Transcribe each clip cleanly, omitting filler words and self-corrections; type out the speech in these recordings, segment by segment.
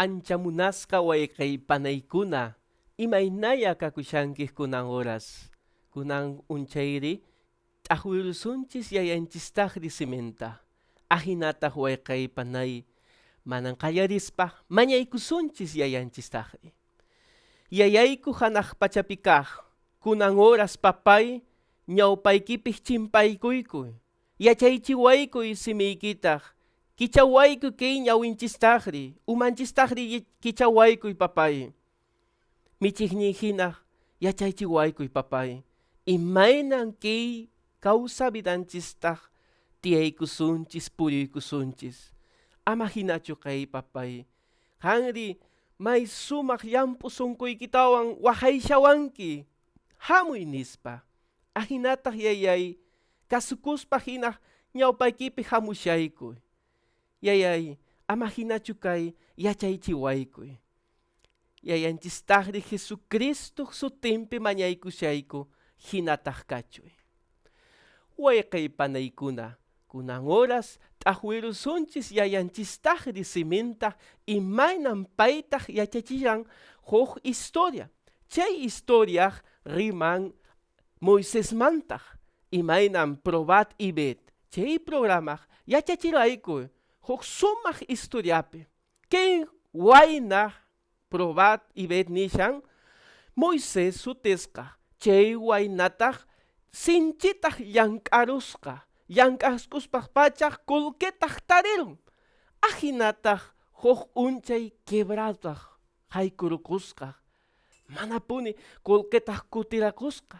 anchamunasqa wayqay panaykuna imaynaya kakushankis kunan horas kunan unchayri t'aqwirusunchis yayanchistaqri simenta ahinataq wayqay panay manan qallarispa mañaykusunchis yayanchistaqri yayayku hanaq pachapi kaq kunan horas papay ñawpaykipis chimpaykuykuy yachaychiwaykuy simiykitaq kichawayku kay ñawinchistaqri umanchistaqri kichawaykuy papay michiqnin hinaq yachaychiwaykuy papay imaynan kay kawsa vidanchistaq tiyaykusunchis puriykusunchis ama hinachu kay papay qanri may sumaq llampu sunquykitawan waqayshawanki hamuy nispa ahinataq yayay kasukuspa hinaq ñawpaykipi hamushaykuy yayay ama hinachu kay yachaychiwaykuy yayanchistaqri Jesucristo sutinpi mañaykushayku hinataq kachuy wayqay panaykuna kunan horas t'aqwirusunchis yayanchistaqri simenta imaynan paytaq yachachishan huk historia chay historiaq riman Moisesmantaq imaynan probat ibet chay programaq yachachirayku huk sumaq historiapi kay wayna probat ibet nishan Moises sutisqa chay waynataq sinchitaq llank'arusqa llank'askuspaq pachaq qullqitaq tarirun ahinataq huk unchay quebradaq haykurukusqa manapuni qullqitaq kutirakusqa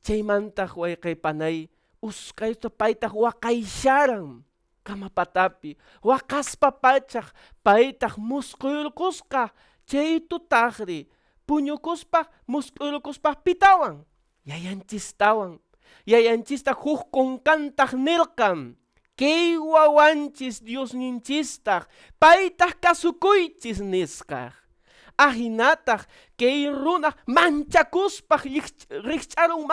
chaymantaq wayqay panay usqayta paytaq waqaysharan kamapatapi waqaspa pachaq paytaq musquyurkusqa chay tutaqri puñukuspaq musquyurkuspaq pitawan yayanchista huk kunkantaq nirqan kay wawanchis Diosninchistaq paytaq kasukuychis nisqaq ahinataq kay runaq manchakuspaq riqch'arun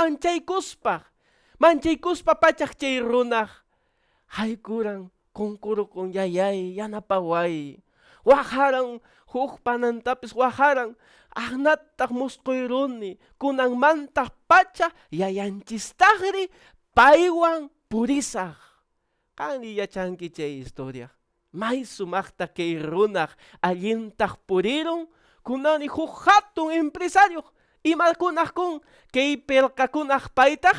manchaykuspa pachaq chay runaq haykuran kunkurukun yayay yanapaway waharan huk panantapis waharan ahnataq musquyruni kunanmantaq pacha yayanchistaqri paywan purisaq qanri yachanki chay historia may sumaqta kay runaq allintaq purirun kunani huk hatun empresario imakunaq kun kay pelqakunaq paytaq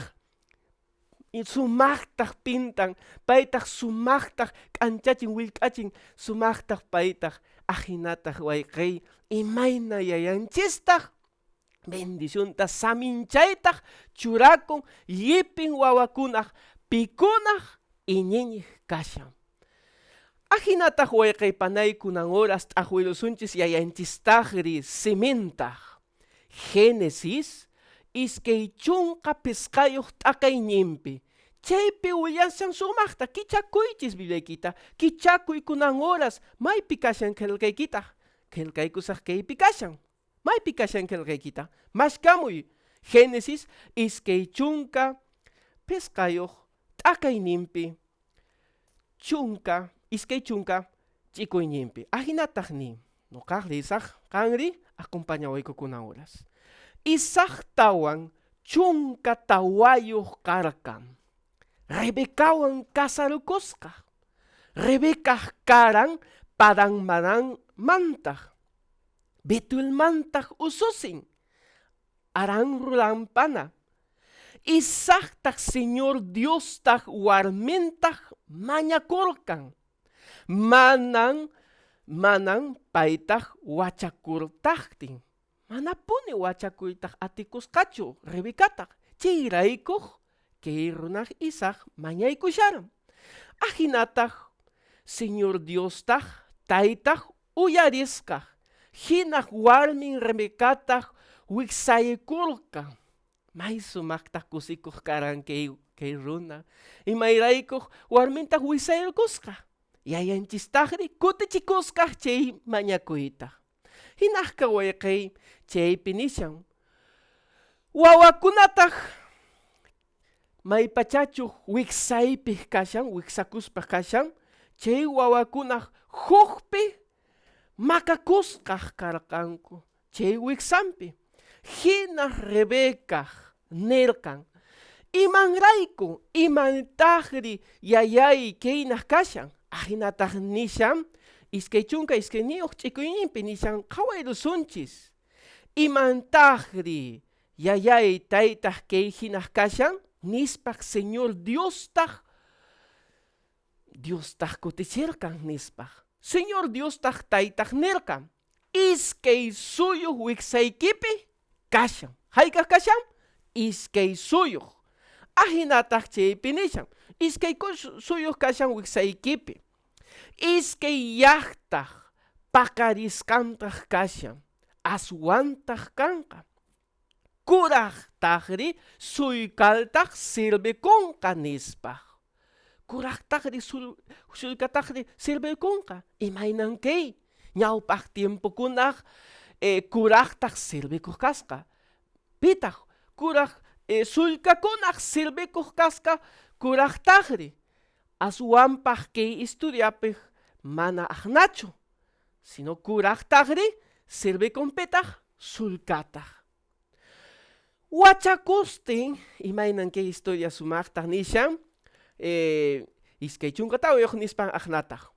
sumaqtaq pintan paytaq sumaqtaq k'anchachin willk'achin sumaqtaq paytaq ahinataq wayqay imayna yayanchistaq bendicionta saminchaytaq churakun llipin wawakunaq pikunaq iñiñiq kashan ahinataq wayqay panay kunan horas t'aqwirusunchis yayanchistaqri simintaq Génesis iskay chunqa pisqayuq t'aqayninpi chaypi willashan sumaqta kichakuychis Bibliaykita kichakuy kunan horas maypi kashan qillqaykitaq qillqaykusaq kaypi kashan maypi kashan qillqaykita mashkamuy Génesis iskay chunqa pisqayuq t'aqayninpi iskay chunqa ch'ikuyninpi ahinataq nin nuqaq risaq qanri acompañawayku kunan horas Isaac tawan chunka tawayuq karqan Rebecawan kasarukusqa Rebecaq karan Padan-Arammantaq Betuelmantaq ususin Aran rurampana Isaactaq Señor Diostaq warmintaq mañakurqan manan paytaq wachakurtaqtin manapuni wachakuytaq atikusqachu Rebecataq chayraykuq kay runaq Isaac mañaykusharan ahinataq Señor Diostaq taytaq uyarisqa hinaq warmin Rebecataq wiksaykurqa may sumaqtaq kusikuq karan kay runa imayraykuq warmintaq wiksayurkusqa yayanchistaqri kutichikusqa chay mañakuytaq hinaqqa wayqay chaypi nishan wawakunataq maypachachuq wiksakuspaq kashan chay wawakunaq hukpi makakusqaq karqanku chay wiksanpi. Hina Rebeca nirkan, imanrayku imantaqri yayay kaynaq kashan, ajinataq nishan iskay chunka iskay niyuq ch'ikuyninpi nishan qhawayrusunchis. Imantaqri yayay taytaq kay hinaq kashan nispaq Señor Diostaq kutichirkan nispaq. Señor Diostaq taytaq nirkan, iskay suyuq wiksaykipi kashan. Haykaq kashan? Iskay suyuq. Ajinataq chaypi nishan, iskay suyuq kashan wiksaykipi. Iskay llaqtaq paqarisqantaq kashan, aswantaq kanqa. Kuraqtaqri suykaltaq sirvikunqa nispaq. Kuraqtaqri suykataqri sirvikunqa. Imaynan kay ñawpaq tiempokunaq kuraqtaq sirvikuq kasqa. Pitaq kuraq suykakunaq sirvikuq kasqa kuraqtaqri. Aswanpaq kay historiapi mana aqnachu, sino kuraqtaqri sirvikunpitaq suykataq. Wachakustin imaynan kay historia sumaqtaq nishan iskay chunkatawiyuq nispan aqnataq.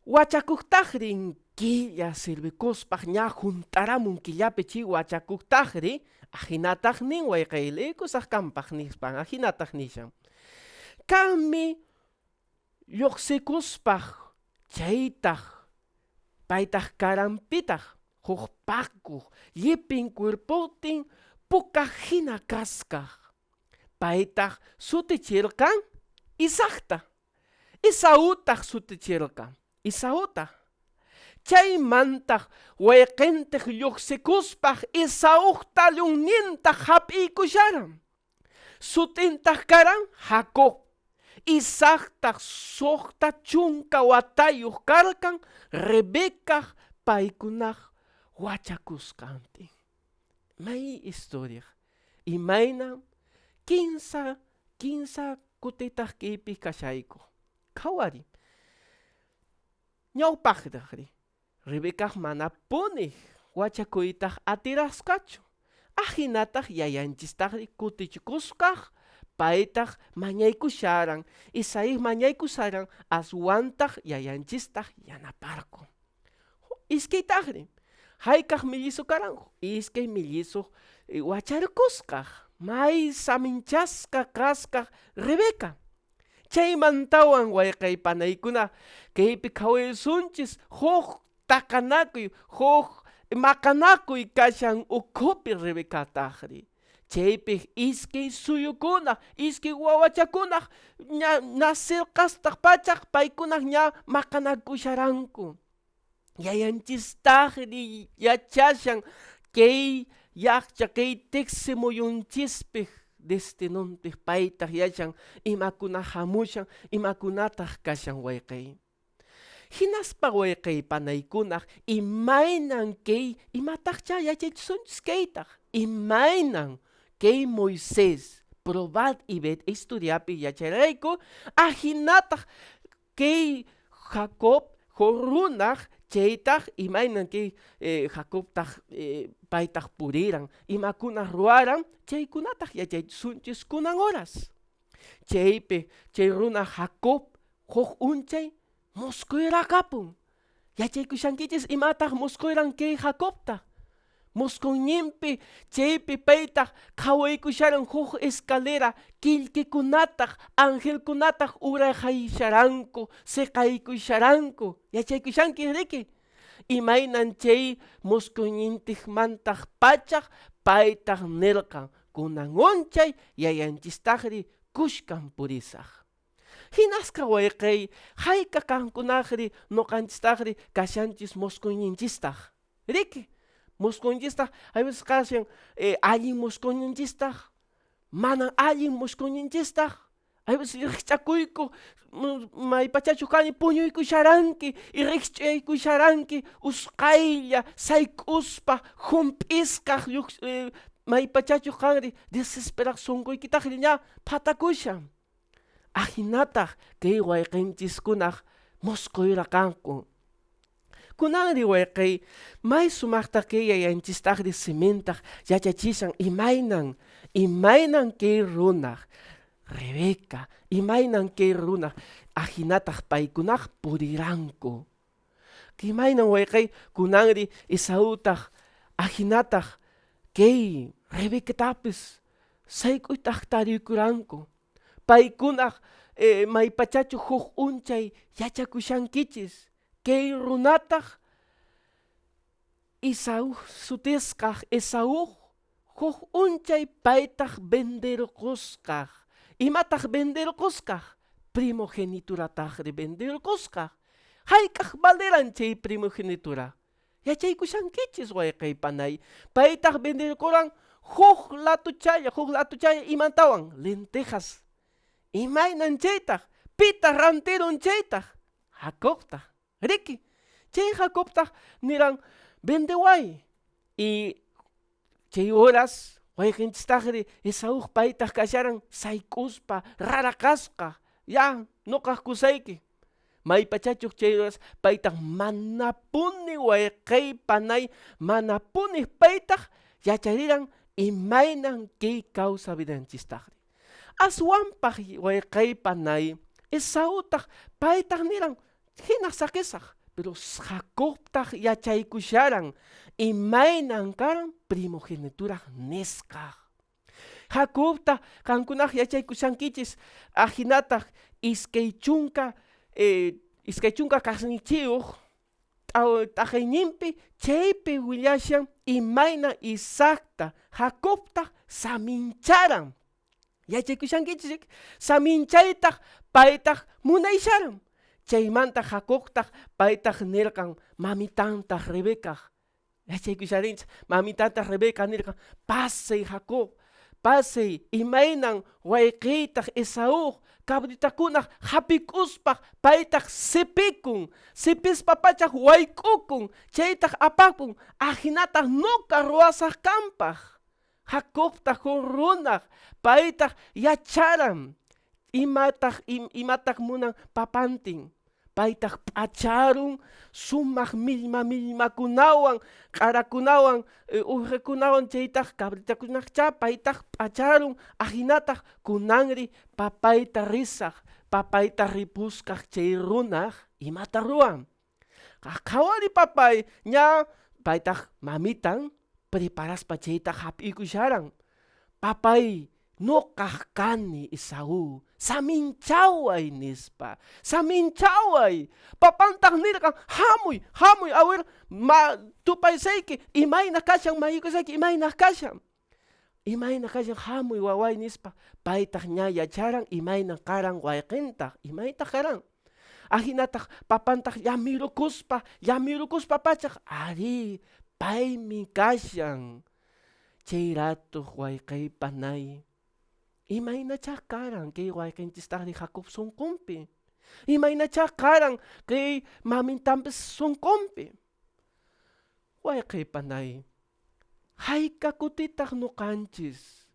Wachakuqtaqri killa sirvikuspaq ña juntaramun killapi chay wachakuqtaqri ajinataq nin wayqayliykusaq kanpaq nispan ajinataq nishan. Kanmi lluqsikuspaq chaytaq paytaq karanpitaq huk pakuq llipin cuerputin puka hina kaskaq. Paytaq sutichirkan Isaacta. Esautaq sutichirkan. Esautaq. Chaymantaq wayqintiq lluqsikuspaq Esauqta lluqnintaq hap'iykusharan. Sutintaq karan Jacob. Isaactaq suqta chunka watayuq karkan Rebeca paykunaq wachakusqantin. May historia. Imaynan kinsa kutitaq kaypi kashayku. Qhawari. Ñawpaqtaqri Rebeca mana punih wachakuytaq atirasqachu. Ajinataq yayanchistaqri kutichikusqaq paytaq mañaykusharan. Isaías mañaykusaran aswantaq yayanchistaq yanaparqun. Iskaytaqri haykaq millisu karanku. Iskay millisu wacharkusqaq. May saminchasqa kasqaq Rebeca. Chaymantawan wayqaypanaykuna kaypi qhawaysunchis huk taqanakuy, huk maqanakuy kashan ukhupi Rebecataqri. Chaypi iskay suyukuna, iskay wawachakunaq ña nasirqastaq pachaq paykunaq ña maqanakusharanku. Yayanchistaqri yachashan kay llaqcha kay tiksi muyunchispi destinunpi paytaq yachan imakuna hamushan imakunataq kashan wayqay. Hinaspa wayqaypanaykunaq imaynan kay imataqcha yachaysunchis kaytaq. Imaynan kay Moisés probat ibet historiapi yacharayku ajinataq kay Jacob runaq chaytaq imaynan kay Jacobtaq paytaq puriran imakuna ruaran chaykunataq yachaysunchis kunan horas. Chaypi chay runa Jacob huk unchay muskuyra kapun. Yachaykushankichis imataq muskuyran kay Jacobta. Muskunñinpi chaypi paytaq qhawaykusharan huk escalera quillqikunataq angelkunataq urajaysharanku siqaykusharanku. Yachaykushanki riki. Imaynan chay muskuñintikmantaq pachaq paytaq nirqan kunan unchay yayanchistaqri kushkan purisaq. Hinasqa wayqay hayqa kankunaqri nuqanchistaqri kashanchis muskuñinchistaq. Riki. Muskuñinchistaq hay veces kashan allin muskuñinchistaq manan allin muskuñinchistaq. Hay veces riqch'akuyku maypachachu kani puñuykusharanki y riqch'aykusharanki usqaylla sayk'uspa hump'isqaq maypachachu kanri desesperaq sunquykitaqri ña patakushan. Ajinataq kay wayqinchikkunaq muskuyra kanku. Kunangri wayqay may sumaktakay yayanchistaqri simentaq yachachishan imaynan kay runaq Rebeca imaynan kay runaq ajinataq paykunaq puriranku. Imaynan wayqay kunangri Esautaq ajinataq kay Rebecatapis sayk'uytaq tarikuranku. Paykunaq maypachachu huk unchay yachakushankichis kay runataq Esaú sutisqaq Esaú huk unchay paytaq venderqusqaq. Imataq venderqusqaq? Primogeniturataqri venderqusqaq. Hayk'aq valeran chay primogenitura. Yachaykushankichis wayqay panay. Paytaq venderquran huk latuchaya imantawan lentejas. Imaynan chaytaq pita rantirun chaytaq Jacobtaq riki. Chay Jacobtaq niran vendeway. Y chay horas wayqinchistaqri Esaú paytaq kasharan sayk'uspa rarakasqa. Ya nuqaq kusayki. Maypachachuq chay horas paytaq manapuni wayqay panay manapuni paytaq yachariran imaynan kay causa vidanchistaqri. Aswanpaq wayqay panay Esautaq paytaq niran hinaq sakisaq. Pero Jacobtaq yachaykusharan imaynan karan primogenitura nisqaq. Jacobtaq kankunaq yachaykushankichis ajinataq iskay chunka kasnichiyuq t'aqayninpi chaypi willashan imayna Isaacta Jacobtaq samincharan. Yachaykushankichis saminchaytaq paytaq munaysharan. Chaymanta Jacobtaq paytaq nirqan mamitantaq Rebeca. Yachaykusharinchis mamitantaq Rebeca nirqan pasay Jacob, pasay imaynan wayqiytaq Esaú cabritakunaq hapikuspaq paytaq sipikun. Sipispapachaq wayk'ukun chaytaq apakun ajinataq nuqa ruwasaq kanpaq. Jacobtaq huk runaq paytaq yacharan imataq munan papantin. Paytaq p'acharun sumaq millmakunawan q'arakunawan uwihikunawan chaytaq cabritakunaqcha paytaq p'acharun ajinataq kunanri papayta risaq papayta ripusqaq chay runaq imata ruwan. Qhawari papay ña paytaq mamitan preparaspa chayta hap'ikusharan. Papay nuqaq kani Esaú saminchaway nispa saminchaway. Papantaq nirqan hamuy a ver tupaysayki imayna kashan mayukusayki imayna kashan hamuy waway nispa paytaq ña yacharan imayna karan wayqintaq imaytaq karan. Ajinataq papantaq yamirukuspa pachaq ari paymi kashan. Chay ratuq wayqay panay imaynachá karan kay wayqinchistaqri Jacob sunqunpi. Imaynachá karan kay mamintampis sunqunpi. Wayqay panay hayka kutitaq nuqanchis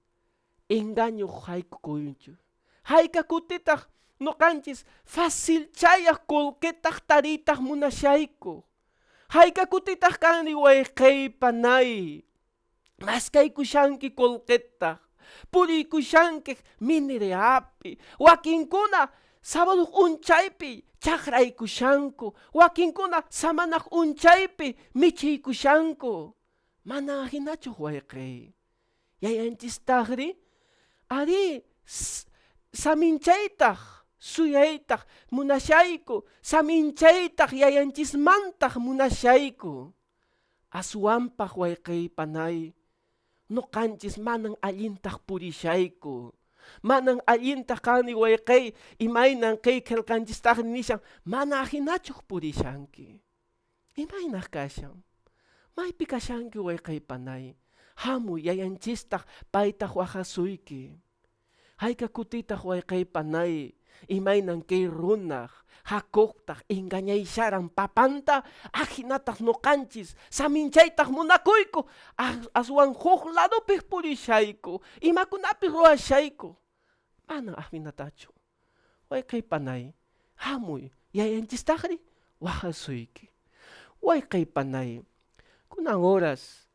engañuq hayk'ukuyunchu. Hayka kutitaq nuqanchis fácil chayaq qullqitaq taritaq munashayku. Hayka kutitaq kanri wayqay panay maskaykushanki qullqitaq. Puriykushanki miniriapi. Wakinkuna sábado unchaypi chakraykushanku. Wakinkuna samanaq unchaypi michiykushanku. Mana hinachuq wayqay. Yayanchistaqri ari saminchaytaq suyaytaq munashayku. Saminchaytaq yayanchismantaq munashayku. Aswanpaq wayqay panay nuqanchis manan allintaq purishayku. Manan allintaq kani wayqay imaynan kay qillqanchistaqri nishan mana hinachuq purishanki. Imaynaq kashan? Maypi kashanki wayqay panay? Hamuy yayanchistaq paytaq waqasuyki. Hayka kutitaq wayqay panay imaynan kay runaq Jacobtaq engañaysharan papanta ajinataq nuqanchis saminchaytaq munakuyku aswan huk ladupik purishayku imakunapis ruwashayku. Mana ahminatachu. Wayqay panay hamuy yayanchistaqri waqasuyki. Waykay panay, kunang oras,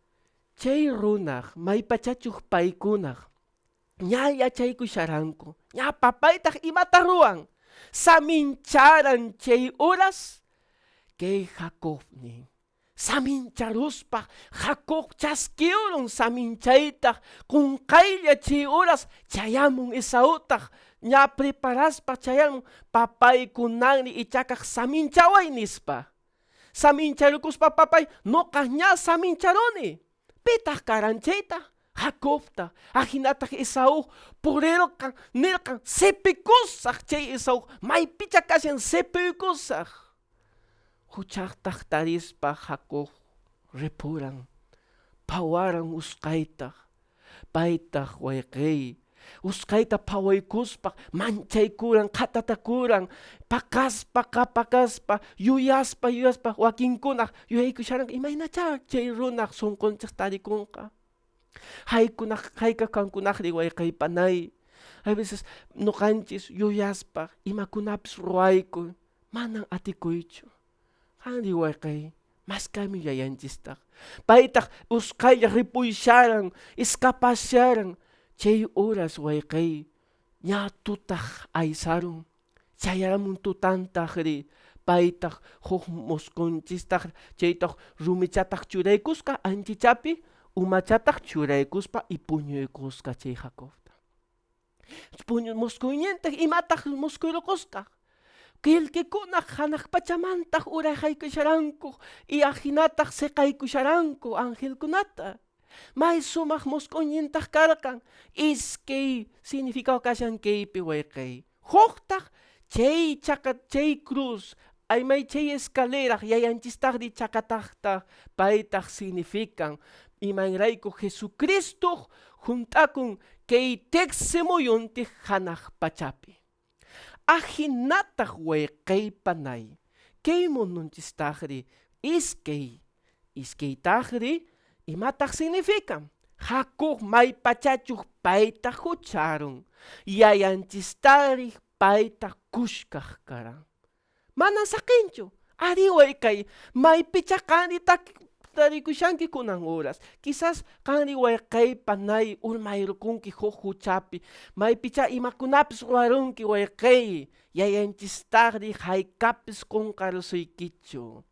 chay runaq, may pachachuq paykunaq, ña yachaykusharanku, ña papaytaq imata ruwan, samincharan chay horas, kay Jacob nin. Samincharuspa Jacob chaskiurun saminchaytaq qunqaylla chay horas chayamun Esautaq ña preparaspa chayamun papaykunanmi ichakaq saminchaway nispa. Samincharukuspa papay noqa ña samincharuni. Pitaq karan chayta? Jacobta, ajinataq Esau purirqan nirqan sepikusaq chay Esau maypicha kashan sepikusaq. Huchaqtaq tarispa Jacob ripuran, pawaran usqaytaq, paytaq waykay, usqayta pawaykuspa manchaykuran, qatatakuran, pakaspa, yuyaspa, wakinkunaq yuyaykusharan imaynachá chay runaq sunqunchik tarikunqa. Hayka kankunaqri waykay panay, a veces nuqanchis yuyaspa imakunapis ruwayku manan atikuychu. Qanri waykay, maskami yayanchistaq. Paytaq usqaylla ripuysharan, escapasharan. Chay horas waykay, ña tutaq aysarun. Chayaramun tutantaqri, paytaq huk musqunchistaq, chaytaq rumichataq churaykusqa anchichapi, umachataq churaykuspa y puñuykusqa chay Jacobta. Musquyñintaq imataq musquyrukusqa. Quillqikunaq hanaq pachamantaq urayjaykusharanku y ajinataq siqaykusharanku angelkunata. May sumaq musquyñintaq karqan iskay significado kashan kaypi waykay. Huqtaq chay cruz aymay chay escaleraq yayanchistaqri chakataqta paytaq significan imaynrayku Jesucristo juntakun kay teqsimuyunti hanaq pachapi. Ajinataq waykay panay, kay mununchistaqri iskaytaqri imataq significan. Jacob may pachachuq paytaq hucharun, yayanchistaqri paytaq kushkaq karan. Manan saqinchu, ari waykay, maypicha qanri tarikushanki kunan horas. Quizás qanri waykay panay urmayrukunki huk huchapi, maypicha imakunapis ruwarunki waykay, yayanchistaqri haykapis qunqarusuykichu.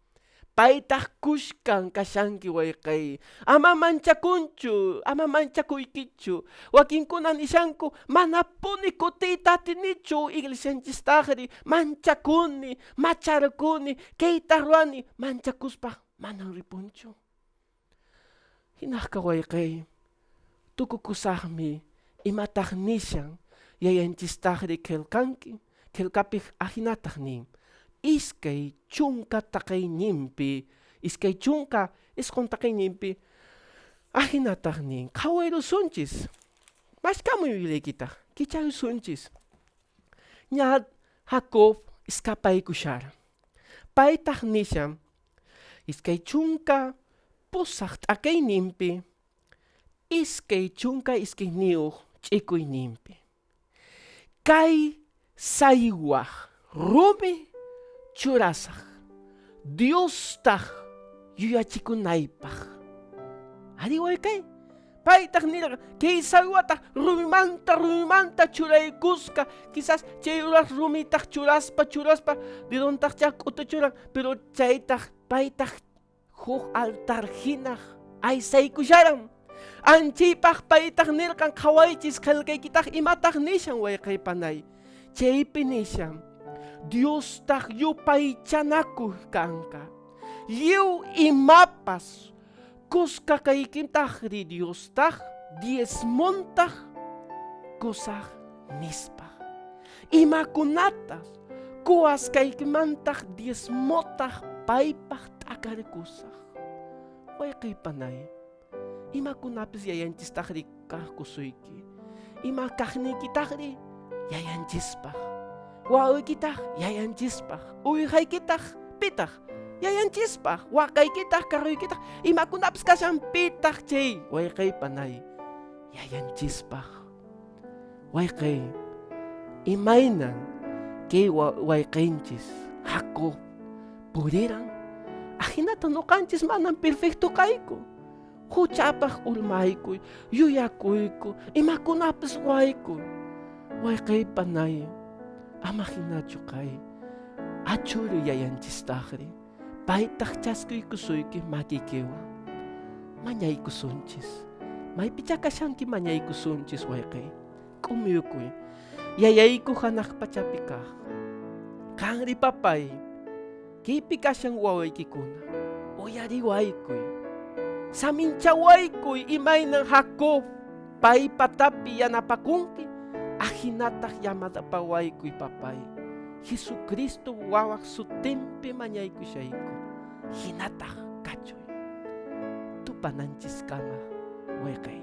Paytaq kushkan kashanki waykay, ama manchakunchu, ama manchakuykichu. Wakinkunan nishanku mana puni kutiyta atinichu iglesianchistaqri manchakuni, macharukuni, kayta ruwani manchakuspa manan ripunchu. Hinaqqa waykay, tukukusaqmi imataq nishan yayanchistaqri qillqapi ajinataq nin. Iskay chunka taqayninpi, iskay chunka isqun taqayninpi ajinataq nin qhawayrusunchis. Mashkamuy willaykitaq, kichayusunchis. Ña Jacob escapaykushara. Paytaq nishan iskay chunka pusaq t'akayninpi, iskay chunka iskayniyuq ch'ikuyninpi. Kay saywaq rumi churasaq Diostaq yuyachikunaypaq. Ari waykay, paytaq nirqa kay saywataq rumimanta churaykusqa, quizás chay horas rumitaq churaspa didontaqcha k'utuchuran, pero chaytaq paytaq huk altar hinaq aysaykusharan. Anchipaq paytaq nirqan qhawaychis qillqaykitaq imataq nishan waykay panay. Chaypi nishan Diostaq yupaychanakuq kanqa. Lliw imapas kusqa kaykintaqri Diostaq diezmontaq kusaq nispaq. Imakunatas kuwaskaykimantaq diezmotaq paypaq t'akarikusaq. Waykay panay, imakunapis yayanchistaqri kaqkusuyki, ima kaqniykitaqri yayanchispaq. Wawqiykitaq yayanchispaq, uwihaykitaq pitaq yayanchispaq, waqaykitaq karruykitaq imakunapis kashan pitaq chay waykay panay yayanchispaq. Waykay, imaynan kay waykaychis Jacob puriran Ahinata no kanchis manang perfecto kayku. Huchapaq ulmaykuy, yuyakuyku, imakunapas waykuy. Waykay panay, ama hinachu kay. Achuru yayanchistaqri. Paytaq chaskuykusuyki makikiwa. Mañaykusunchis. Maypicha kashanki mañaykusunchis waykay. Kumyukuy. Yayayku hanaq pachapi kaq. Kanri papay. Kipi kashan wawaykikuna. Uyariwaykuy. Saminchawaykuy imaynang Jacob. Pay patapi yanapakunki. Ahinataq yamatapawaykuy papay. Jesucristo wawaq sutimpi mañaykushayku. Hinataq kachoy. Tupananchis kama waykay.